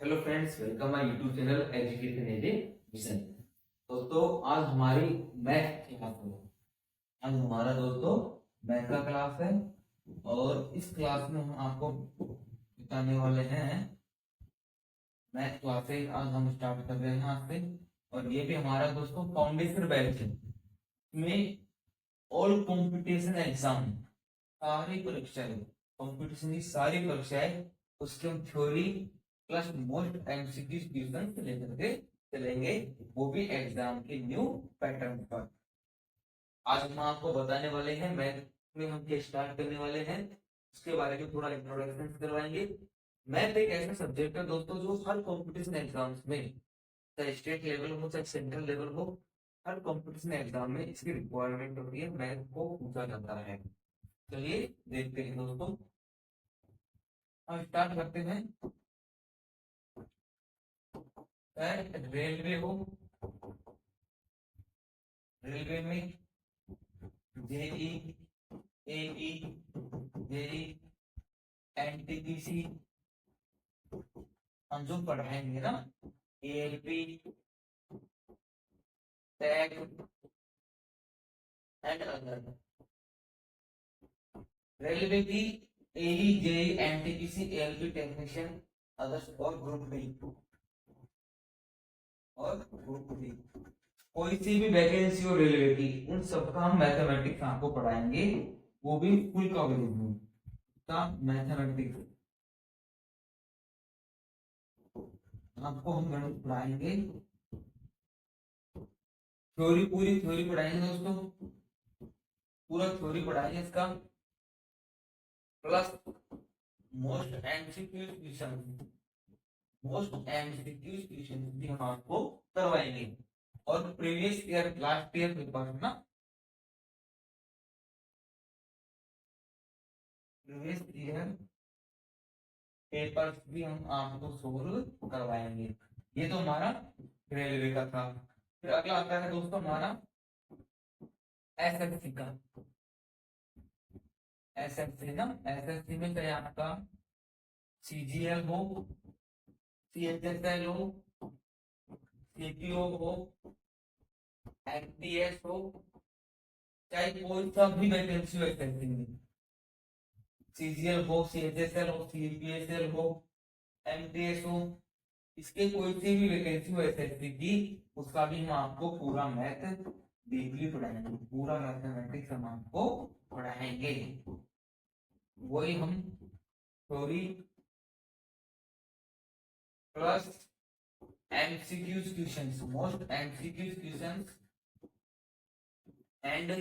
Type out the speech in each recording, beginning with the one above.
Hello friends, welcome my YouTube channel education education. दोस्तों, आज हमारी मैथ क्लास है। आज हमारा दोस्तों मैथ का क्लास है और इस क्लास में हम आपको बताने वाले हैं मैथ क्लासेस। आज हम स्टार्ट कर रहे हैं आज से और ये भी हमारा दोस्तों फाउंडेशन बैच है। इसमें ऑल कंपटीशन एग्जाम, सारी परीक्षाएं, कंपटीशन की सारी परीक्षाएं, उसके हम theory plus most MCQ question लेकर के चलेंगे, वो भी एग्जाम के न्यू पैटर्न पर। आज हम आपको बताने वाले हैं मैथ में हम क्या स्टार्ट करने वाले हैं, उसके बारे में थोड़ा इंट्रोडक्शन करवाएंगे। मैथ एक ऐसा सब्जेक्ट है दोस्तों जो हर कंपटीशन एग्जाम्स में, चाहे स्टेट लेवल हो चाहे सेंट्रल लेवल हो, हर कंपटीशन एग्जाम में इसकी रिक्वायरमेंट होती है, मैथ को पूछा जाता है। चलिए देखते हैं दोस्तों, हम स्टार्ट करते हैं। रेलवे हो, रेलवे में जेई, एई, जेई, एनटीपीसी हम जो पढ़ाएंगे ना, ALP, tag and other. Railway की AE, JE, NTPC, ALP technician, others और ग्रुप बी, और ग्रुप बी कोई सी भी वैकेंसी हो रेलवे की, उन सबका हम मैथमेटिक्स आपको पढ़ाएंगे, वो भी फुल कवरेज में का मैथमेटिक्स आपको हम गणित पढ़ाएंगे। थ्योरी, पूरी थ्योरी पढ़ाएंगे दोस्तों, पूरा थ्योरी पढ़ाएंगे इसका, plus most MCQ question, most MCQ question भी हम आपको करवाएंगे। और previous year, last year paper ना, प्रीवियस ईयर पेपर्स भी हम आपको सोल्व करवाएंगे। ये तो हमारा रेलवे का था। फिर अगला आता है दोस्तों हमारा एसएससी का। एसएससी ना, एसएससी में चाहे आपका सीजीएल हो, सीएचएसएल हो, सीपीओ हो, एमटीएस हो, चाहे कोई सा भी वैकेंसी हो एसएससी में, सीजीएल हो, सीएचएसएल हो, सीपीएसएल हो, एमटीएस हो, इसके कोई सी भी वैकेंसी हो एसएससी की, उसका भी हम आपको पूरा मैथ डीपली पढ़ाएंगे, पूरा मैथमेटिक्स हम आपको पढ़ाएंगे। वही हम theory plus MCQ questions, most MCQ questions and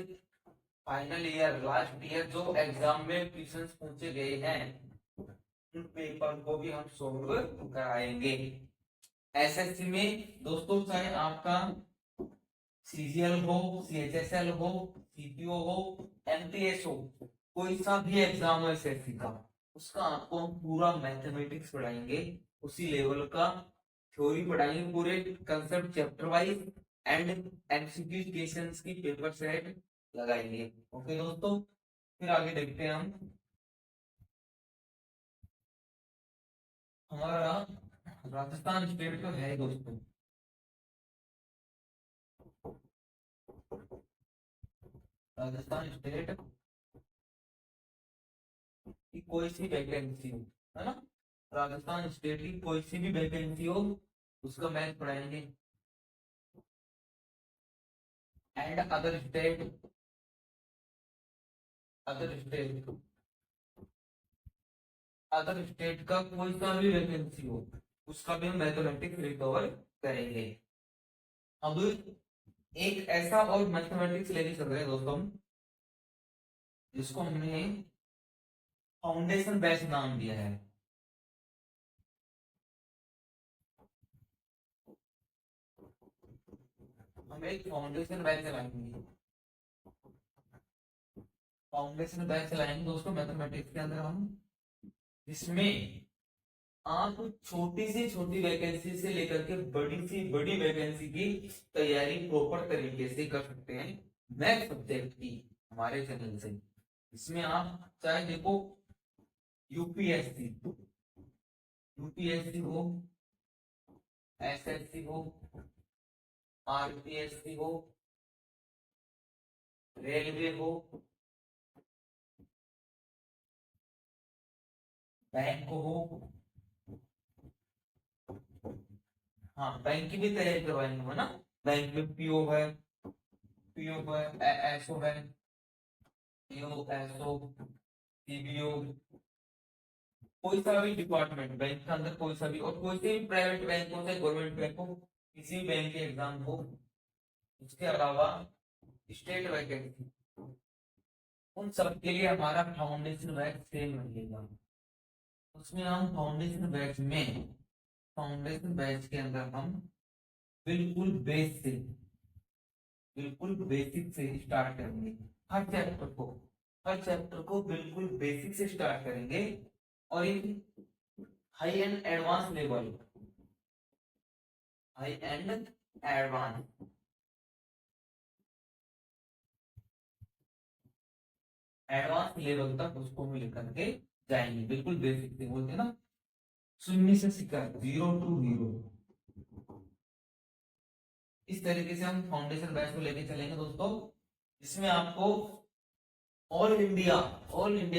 final year, last year जो एग्जाम में क्वेश्चंस पूछे गए हैं, उन पेपर को भी हम सोल्व कराएंगे। एसएससी में दोस्तों चाहे आपका सीजीएल हो, सीएचएसएल हो, सीपीओ हो, एमटीएस हो, कोई सा भी एग्जाम है एसएससी का, उसका आपको हम पूरा मैथमेटिक्स पढ़ाएंगे, उसी लेवल का थ्योरी पढ़ाएंगे, पूरे concept chapter wise and MCQ questions की पेपर सेट लगाएंगे। ओके दोस्तों, फिर आगे देखते हैं हम। हमारा राजस्थान स्टेट तो है दोस्तों, राजस्थान स्टेट की कोई सी वैकेंसी हो, है ना, राजस्थान स्टेट की कोई सी भी वैकेंसी हो, उसका मैथ पढ़ाएंगे। And other state, other state, other state का कोई सा भी वैकेंसी हो, उसका भी हम मैथमेटिक्स रिकवर करेंगे। अब एक ऐसा और मैथमेटिक्स लेके चल रहे हैं दोस्तों, जिसको हमने फाउंडेशन बैच नाम दिया है। हम एक फाउंडेशन बैच चलाएंगे, फाउंडेशन बैच चलाएंगे दोस्तों मैथमेटिक्स के अंदर हम, इसमें आप छोटी से छोटी वैकेंसी से लेकर के बड़ी सी बड़ी वैकेंसी की तैयारी प्रॉपर तरीके से कर सकते हैं मैथ सब्जेक्ट की, हमारे चैनल से। इसमें आप चाहे देखो यूपीएससी, यूपीएससी हो, एसएससी हो, आरपीएससी हो, रेलवे हो, बैंक हो। हाँ, बैंक की भी तैयारी करवाएंगे है ना। बैंक में पीओ है, एसओ है, पीओ एसओ, सीबीओ, कोई सा भी डिपार्टमेंट बैंक के अंदर, कोई सा भी, और कोई से भी प्राइवेट बैंक हो चाहे गवर्नमेंट बैंक हो, किसी भी बैंक के एग्जाम हो। उसके अलावा स्टेट वैकेंसी, उन सब के लिए हमारा फाउंडेशन बैच सेम रहेगा। उसमें हम फाउंडेशन बैच के अंदर हम बिल्कुल बेसिक से स्टार्ट करेंगे। हर चैप्टर को बिल्कुल बेसिक से स्टार्ट करेंगे, और इन high and advance level, high and advance advance level तक उसको हम लेकर के जाएंगे। बिल्कुल बेसिक से बोलते हैं ना, शून्य से शिकार, जीरो टू हीरो। इस तरीके से हम फाउंडेशन बैच को लेके चलेंगे दोस्तों, जिसमें आपको ऑल इंडिया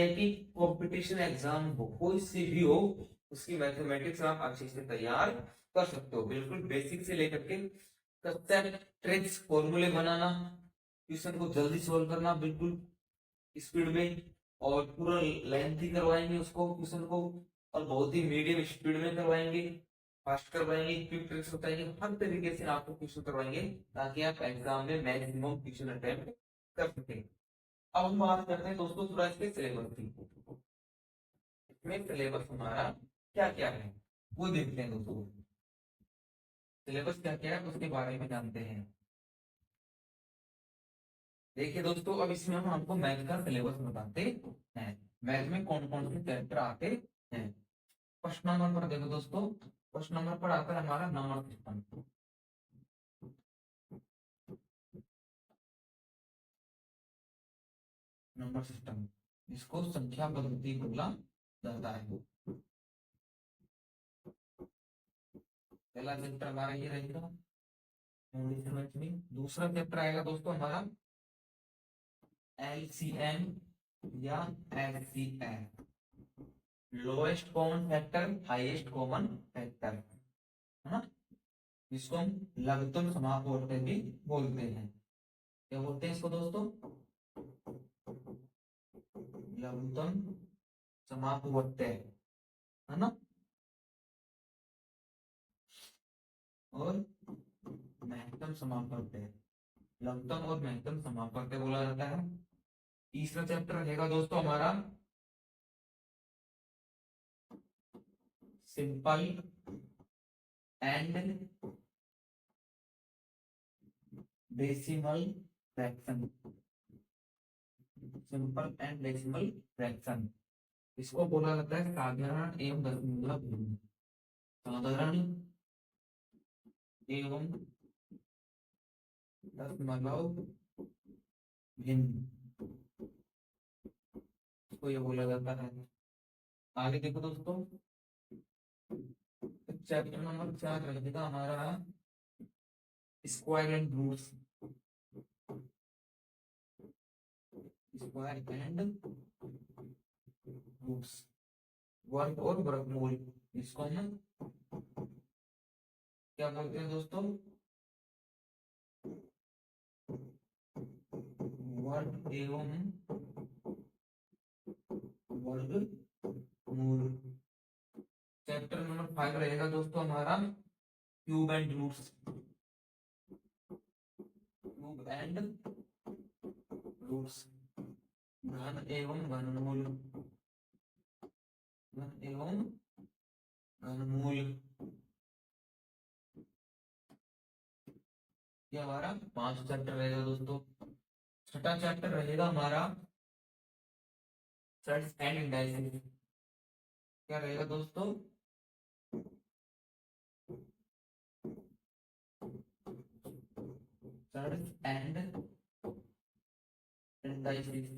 की कंपटीशन एग्जाम हो, कोई सी भी हो, उसकी मैथमेटिक्स आप अच्छे से तैयार कर सकते हो। बिल्कुल बेसिक से लेकर के कंसेप्ट, ट्रिक्स, फॉर्मूले बनाना, क्वेश्चन को जल्दी सॉल्व करना बिल्कुल स्पीड में, और पूरा लेंथी करवाएंगे उसको क्वेश्चन को, और बहुत ही मीडियम स्पीड में करवाएंगे, फास्ट करवाएंगे, क्विक ट्रिक्स बताएंगे, हर तरीके से आपको क्वेश्चन करवाएंगे, ताकि आप एग्जाम में मैक्सिमम क्वेश्चन अटेम्प्ट कर सकें। अब हम बात करते हैं दोस्तों थोड़ा इसके सिलेबस की। इसमें सिलेबस हमारा क्या क्या है वो देखते हैं दोस्तों। सिलेबस क्या क्या है उसके बारे में जानते हैं। देखिए दोस्तों, अब इसमें हम आपको मैथ का सिलेबस बताते हैं। मैथ में कौन कौन से चैप्टर आते हैं। फर्स्ट नंबर पर देखो दोस्तों, फर्स्ट नंबर पर आता है हमारा नंबर सिस्टम। नंबर सिस्टम, इसको संख्या पद्धति बोला जाता है। पहला चैप्टर हमारा ये रहेगा इंग्लिश मैथ में। दूसरा चैप्टर आएगा दोस्तों हमारा एलसीएम या LCM, lowest common factor, highest common factor, है ना। इसको हम लघुत्तम समापवर्तक भी बोलते हैं। क्या बोलते हैं इसको दोस्तों? लघुत्तम समापवर्तक, है ना। और महत्तम समापवर्तक, लघुत्तम और महत्तम समापवर्तक बोला जाता है। तीसरा चैप्टर रहेगा दोस्तों हमारा simple and decimal fraction, simple and decimal fraction, इसको बोला जाता है साधारण एवं दशमलव भिन्न। साधारण एवं दशमलव भिन्न, इसको ये बोला जाता है। आगे देखो दोस्तों, चैप्टर नंबर 4 रहेगा हमारा square and roots, square and roots, वर्ग और वर्गमूल, इसको हम क्या बोलते हैं दोस्तों? वर्ग एवं वर्गमूल। चैप्टर नंबर 5 रहेगा दोस्तों हमारा cube and roots, cube and roots, घन एवं घनमूल, घन एवं घनमूल। ये हमारा 5 चैप्टर रहेगा दोस्तों। छठा चैप्टर रहेगा हमारा सेट्स एंड इंडाइसेस। क्या रहेगा दोस्तों? सेट्स एंड इंडाइसेस,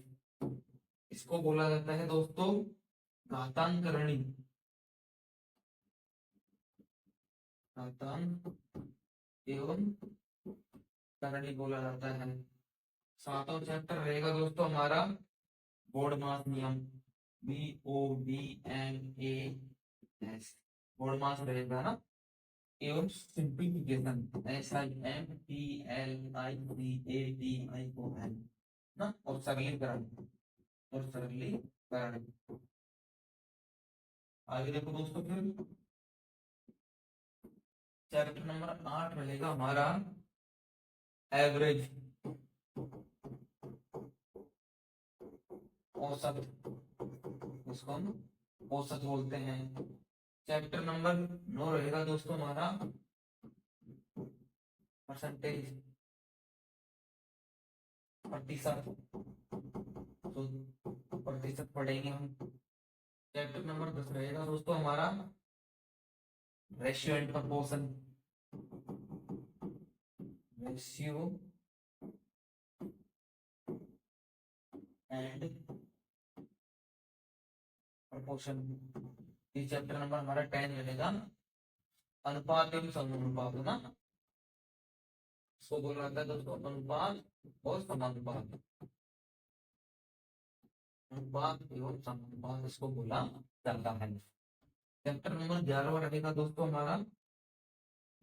इसको बोला जाता है दोस्तों घातांकरणी, आतंक एवं करणी बोला जाता है। सातवां चैप्टर रहेगा दोस्तों हमारा बोर्डमास नियम, BODMAS, बोर्डमास रहेगा ना, एवं सिंप्लीफिकेशन, SIMPLICATION ना, और सरलीकरण, और सरलीकरण। आगे देखो दोस्तों, फिर चैप्टर नंबर 8 रहेगा हमारा एवरेज, औसत, इसको हम औसत बोलते हैं। चैप्टर नंबर 9 रहेगा दोस्तों हमारा परसेंटेज, प्रतिशत, तो प्रतिशत पढ़ेंगे हम। चैप्टर नंबर 10 रहेगा दोस्तों हमारा ratio and proportion, ratio and proportion. ये चैप्टर नंबर हमारा 10 रहेगा अनुपात एवं समानुपात ना, इसको बोला जाता है दोस्तों अनुपात और समानुपात, अनुपात एवं समानुपात इसको बोला जाता है। चैप्टर नंबर 11 रहेगा दोस्तों हमारा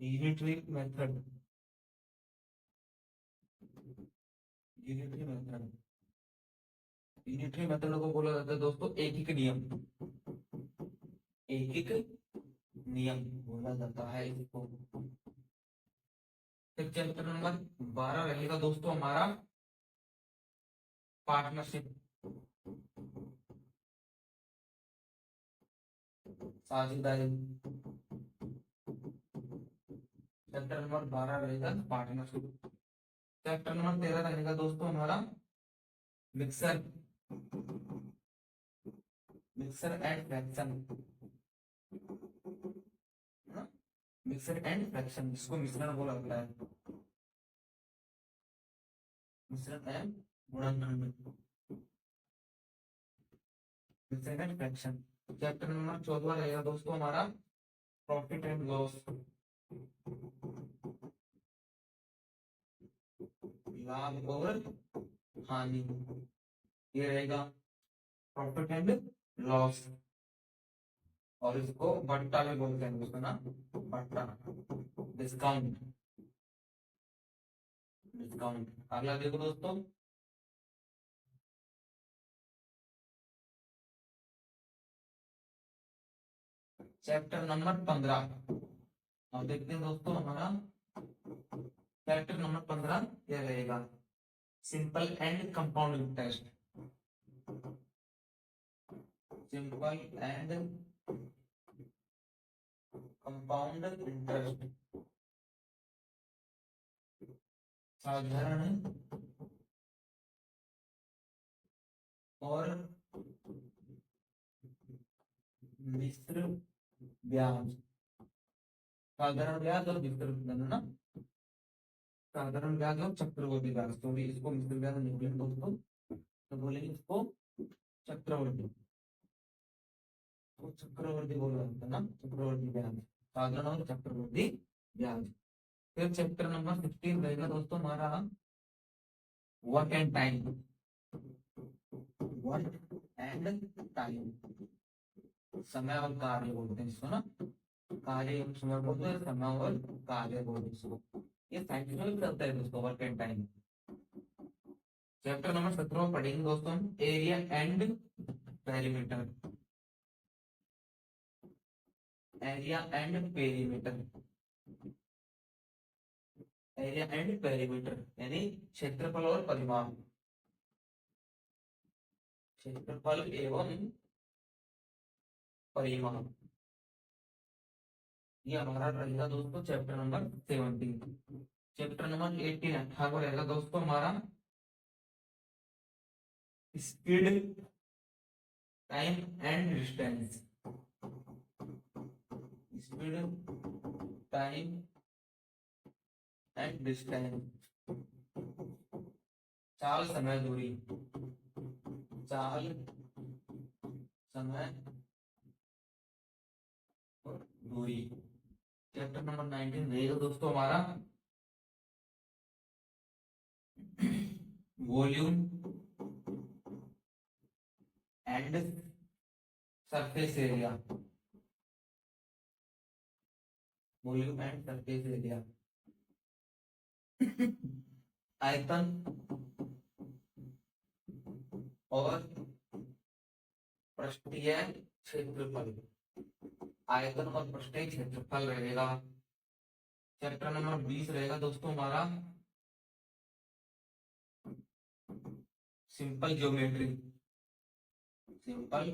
unitary method, unitary method, unitary method को बोला जाता है दोस्तों एक नियम, एक नियम बोला जाता है इसको। फिर चैप्टर नंबर 12 रहेगा दोस्तों हमारा पार्टनरशिप, साझेदारी। चैप्टर नंबर 12 रहेगा पार्टनरशिप। चैप्टर नंबर 13 रहेगा दोस्तों हमारा mixer, mixer and fraction, mixer and fraction, इसको मिश्रण बोला जाता है, मिश्रण एंड गुणनखंड, mixer and fraction. Chapter number 14 रहेगा दोस्तों हमारा प्रॉफिट एंड लॉस, लाभ और हानि, ये रहेगा प्रॉफिट एंड लॉस, और इसको बट्टा भी बोलते हैं दोस्तों ना, बट्टा, डिस्काउंट, डिस्काउंट। अगला देखो दोस्तों, चैप्टर नंबर 15, अब देखते हैं दोस्तों हमारा चैप्टर नंबर 15 क्या रहेगा, simple and compound interest, simple and compound interest, साधारण और मिश्र ब्याज, साधारण ब्याज और मिश्र ब्याज ना, साधारण ब्याज और चक्रवर्ती ब्याज, तो भी इसको मिश्र ब्याज नहीं बोलेंगे दोस्तों, तो बोलेंगे इसको चक्रवर्ती, तो चक्रवर्ती बोला जाता है ना, चक्रवर्ती ब्याज, साधारण और चक्रवर्ती ब्याज। फिर चैप्टर नंबर 16 रहेगा दोस्तों हमारा work and time, work and time, समय और कार्य बोलते हैं इसको ना, कार्य समय बोलते हैं, समय और कार्य बोलते हैं इसको, ये साइंस में भी चलता है दोस्तों work and time. Chapter number 17 पढ़ेंगे दोस्तों हम area and perimeter, area and perimeter, area and perimeter यानी क्षेत्रफल और परिमाण, क्षेत्रफल एवं परिमाण, ये हमारा रहेगा दोस्तों चैप्टर नंबर 17। चैप्टर नंबर 18 18 रहेगा दोस्तों हमारा speed, time and distance, speed, time and distance, चाल समय दूरी, चाल समय और दूरी। चैप्टर नंबर 19 रहेगा दोस्तों हमारा volume and surface area. Volume and surface area, आयतन और पृष्ठीय क्षेत्रफल, आयतन और पृष्ठीय क्षेत्रफल रहेगा। चैप्टर नंबर 20 रहेगा दोस्तों हमारा simple geometry. Simple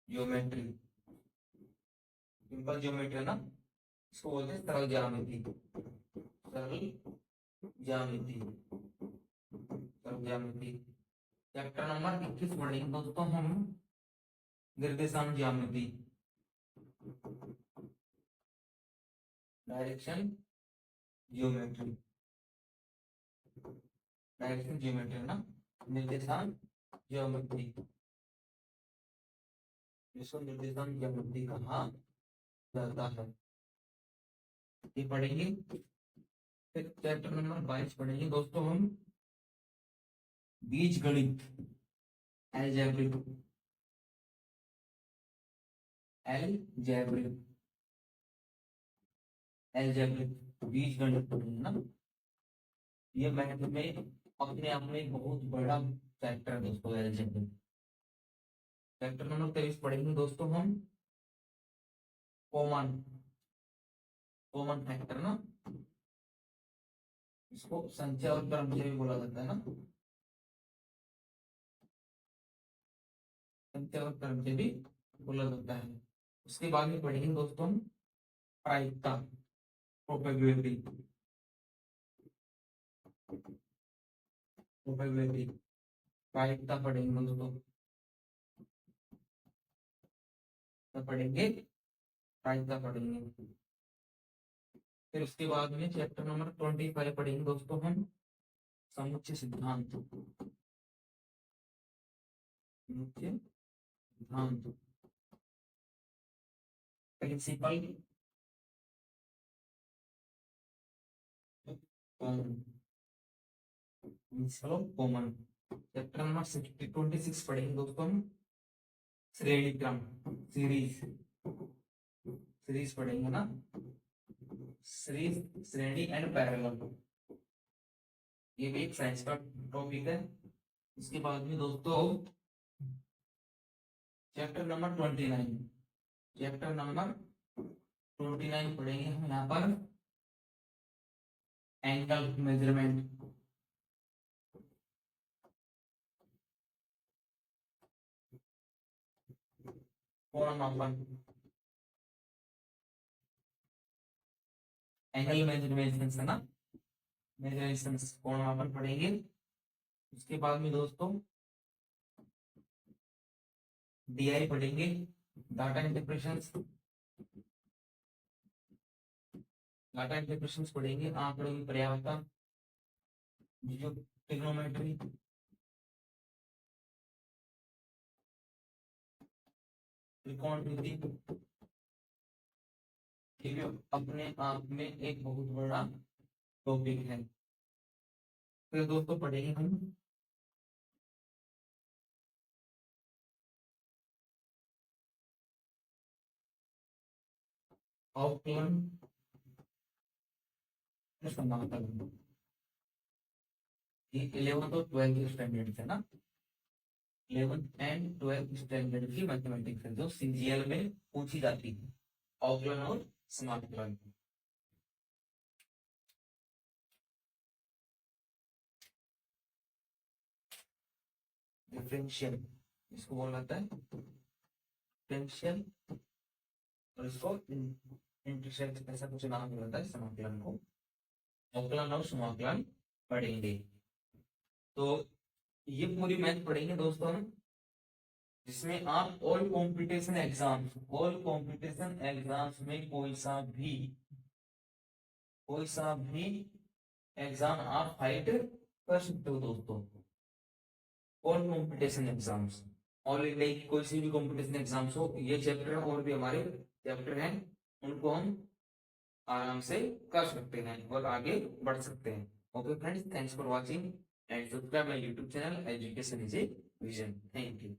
geometry, simple geometry ना, इसको बोलते हैं सरल ज्यामिति। सरल ज्यामिति, सरल ज्यामिति। चैप्टर नंबर 21 पढ़ेंगे दोस्तों हम निर्देशांक ज्यामिति, डायरेक्शन ज्योमेट्री। डायरेक्शन ज्योमेट्री ना, निर्देशांक ज्योमेट्री, इसको निर्देशांक ज्योमेट्री कहा जाता है। ये पढ़ेंगे। फिर चैप्टर नंबर 22 पढ़ेंगे दोस्तों हम बीज गणित, अलजेब्रिक, अलजेब्रिक, अलजेब्रिक बीज गणित पढ़ेंगे ना। ये मैथ में अपने आप में बहुत बड़ा चैप्टर है दोस्तों, अलजेब्रिक। चैप्टर नंबर 23 पढ़ेंगे दोस्तों हम कॉमन, कॉमन फैक्टर ना, इसको संख्या और क्रम से भी बोला जाता है ना, संख्या और क्रम से भी बोला जाता है। उसके बाद में पढ़ेंगे दोस्तों हम प्रायिकता, प्रोबेबिलिटी, प्रोबेबिलिटी, प्रायिकता पढ़ेंगे दोस्तों, तो पढ़ेंगे प्रायिकता पढ़ेंगे। फिर उसके बाद में चैप्टर नंबर 25 पढ़ेंगे दोस्तों हम समुच्चय सिद्धांत, समुच्चय सिद्धांत, principal common, principal common. Chapter number 26 पढ़ेंगे दोस्तों हम श्रेणी क्रम, सीरीज, सीरीज पढ़ेंगे ना, सीरीज, श्रेणी एंड पैरेलल। ये भी एक साइंस का टॉपिक है। इसके बाद में दोस्तों चैप्टर नंबर 29, चैप्टर नंबर 29 पढ़ेंगे हम यहाँ पर एंगल मेजरमेंट, कोण मापन, एंगल मेजरमेंट है ना, मेजरमेंट कोण मापन पढ़ेंगे। उसके बाद में दोस्तों डीआई पढ़ेंगे, डाटा इंटरप्रेशन, डाटा इंटरप्रेशन पढ़ेंगे, आंकड़ों की पर्याप्तता, जो ट्रिग्नोमेट्री, त्रिकोणमिति, ठीक है, अपने आप में एक बहुत बड़ा टॉपिक है। फिर दोस्तों पढ़ेंगे हम अवकलन समाकलन, ये 11th और 12th स्टैंडर्ड है ना, 11th एंड 12th स्टैंडर्ड की मैथमेटिक्स है जो सीजीएल में पूछी जाती है, अवकलन और समाकलन। डिफरेंशियल इसको बोला जाता है, डिफरेंशियल, और इसको इंटरसेक्ट ऐसा कुछ नाम मिलता है समाकलन को। अवकलन और समाकलन पढ़ेंगे। तो ये पूरी मैथ पढ़ेंगे दोस्तों हम, जिसमें आप all competition exams, all competition exams में कोई सा भी एग्जाम आप फाइट कर सकते हो दोस्तों। All competition exams, all India की कोई सी भी कॉम्पिटिशन एग्जाम्स हो, ये चैप्टर और भी हमारे चैप्टर हैं उनको हम आराम से कर सकते हैं और आगे बढ़ सकते हैं। Okay friends, thanks for watching and subscribe my YouTube channel education is a vision. Thank you.